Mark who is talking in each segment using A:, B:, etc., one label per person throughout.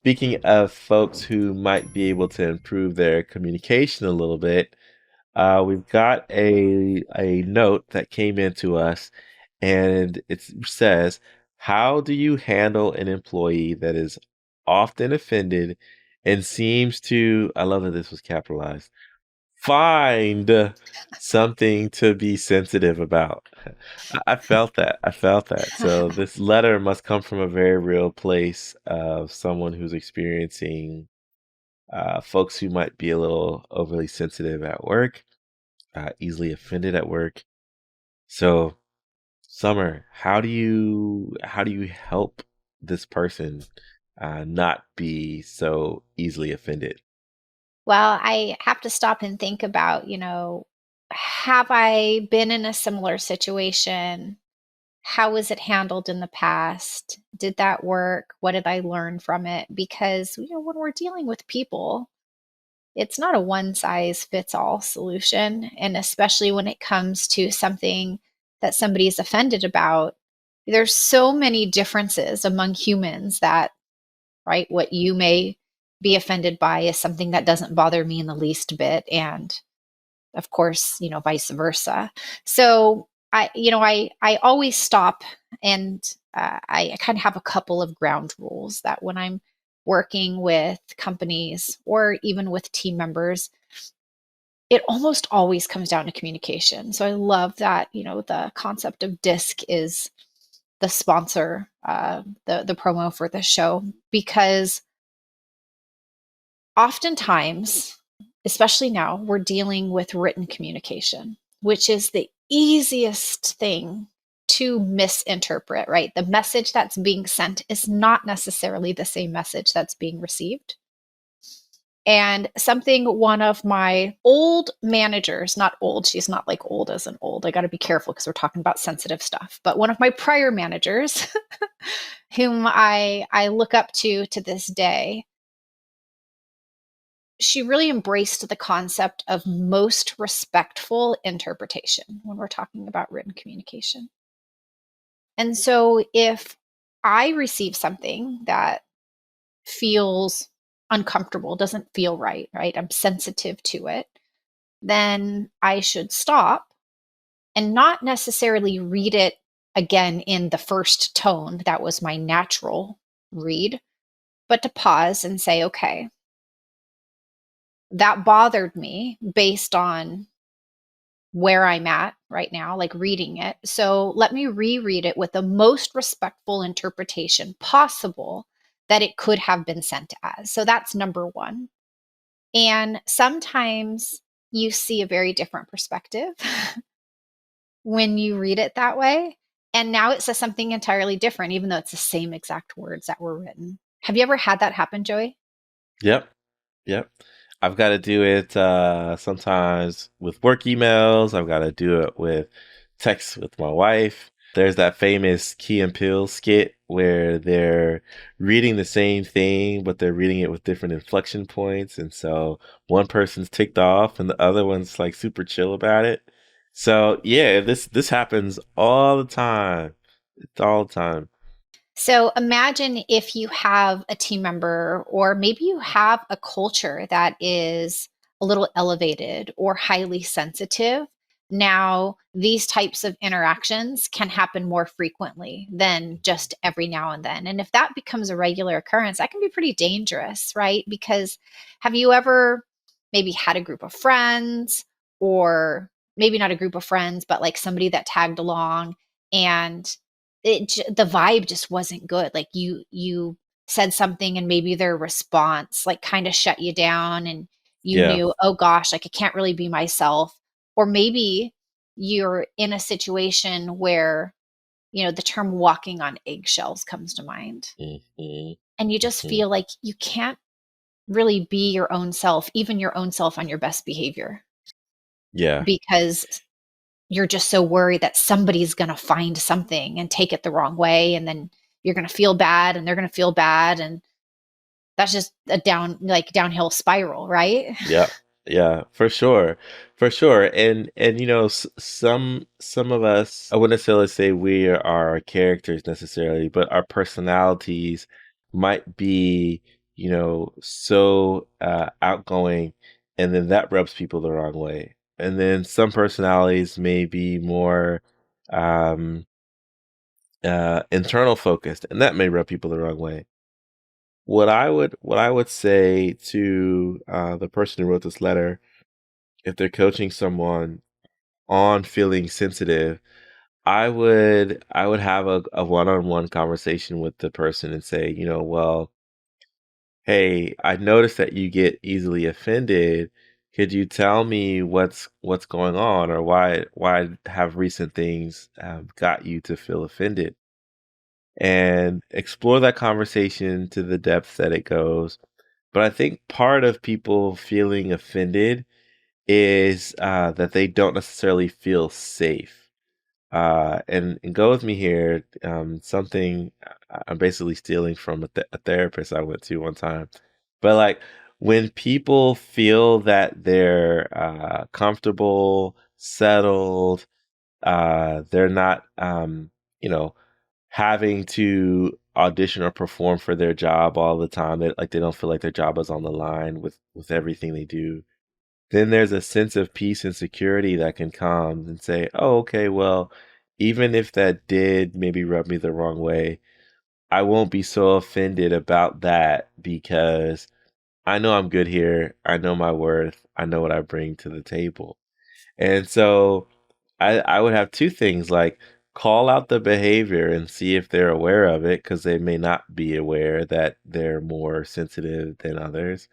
A: speaking of folks who might be able to improve their communication a little bit, we've got a note that came into us, and it says, "How do you handle an employee that is often offended and seems to," I love that this was capitalized, "find something to be sensitive about." I felt that. I felt that. So this letter must come from a very real place of someone who's experiencing folks who might be a little overly sensitive at work, easily offended at work. So, Summer, how do you help this person not be so easily offended?
B: Well, I have to stop and think about, have I been in a similar situation? How was it handled in the past? Did that work? What did I learn from it? Because, when we're dealing with people, it's not a one size fits all solution. And especially when it comes to something that somebody is offended about, there's so many differences among humans that, right, what you may be offended by is something that doesn't bother me in the least bit. And of course, vice versa. So I always stop and I kind of have a couple of ground rules that when I'm working with companies or even with team members, it almost always comes down to communication. So I love that, the concept of DISC is the sponsor, the promo for the show, because oftentimes, especially now, we're dealing with written communication, which is the easiest thing to misinterpret, right? The message that's being sent is not necessarily the same message that's being received. And something one of my old managers, not old, she's not like old as an old, I got to be careful because we're talking about sensitive stuff, but one of my prior managers, whom I look up to this day, she really embraced the concept of most respectful interpretation when we're talking about written communication. And so if I receive something that feels uncomfortable, doesn't feel right, right? I'm sensitive to it, then I should stop and not necessarily read it again in the first tone that was my natural read, but to pause and say, okay, that bothered me based on where I'm at right now, like reading it. So let me reread it with the most respectful interpretation possible that it could have been sent as. So that's number one. And sometimes you see a very different perspective when you read it that way. And now it says something entirely different, even though it's the same exact words that were written. Have you ever had that happen, Joey?
A: Yep, yep. I've got to do it sometimes with work emails. I've got to do it with texts with my wife. There's that famous Key and Peele skit where they're reading the same thing, but they're reading it with different inflection points. And so one person's ticked off and the other one's like super chill about it. So yeah, this happens all the time. It's all the time.
B: So imagine if you have a team member, or maybe you have a culture that is a little elevated or highly sensitive. Now, these types of interactions can happen more frequently than just every now and then. And if that becomes a regular occurrence, that can be pretty dangerous, right? Because have you ever maybe had a group of friends, or maybe not a group of friends, but like somebody that tagged along, and the vibe just wasn't good. Like you said something and maybe their response like kind of shut you down, and you
A: Yeah.
B: knew, oh gosh, like I can't really be myself. Or maybe you're in a situation where, the term walking on eggshells comes to mind,
A: Hmm.
B: and you just
A: Hmm.
B: feel like you can't really be your own self, even your own self on your best behavior,
A: Yeah.
B: because you're just so worried that somebody's going to find something and take it the wrong way, and then you're going to feel bad and they're going to feel bad, and that's just a downhill spiral, right?
A: Yeah, yeah, for sure, for sure. And some of us, I wouldn't necessarily say we are our characters necessarily, but our personalities might be so outgoing, and then that rubs people the wrong way. And then some personalities may be more um, internal focused, and that may rub people the wrong way. What I would say to the person who wrote this letter, if they're coaching someone on feeling sensitive, I would have a one-on-one conversation with the person and say, well, hey, I noticed that you get easily offended. Could you tell me what's going on, or why have recent things got you to feel offended? And explore that conversation to the depth that it goes. But I think part of people feeling offended is that they don't necessarily feel safe. And go with me here. Something I'm basically stealing from a therapist I went to one time. But like when people feel that they're comfortable, settled, they're not, you know, having to audition or perform for their job all the time. They don't feel like their job is on the line with everything they do. Then there's a sense of peace and security that can come and say, "Oh, okay, well, even if that did maybe rub me the wrong way, I won't be so offended about that because I know I'm good here. I know my worth. I know what I bring to the table." And so I would have two things like call out the behavior and see if they're aware of it because they may not be aware that they're more sensitive than others.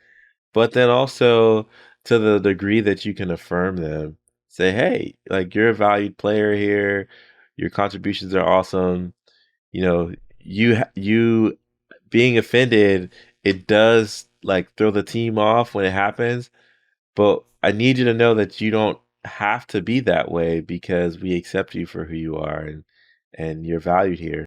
A: But then also to the degree that you can affirm them, say, "Hey, like you're a valued player here. Your contributions are awesome. You know, you being offended, it does like throw the team off when it happens, but I need you to know that you don't have to be that way because we accept you for who you are and you're valued here."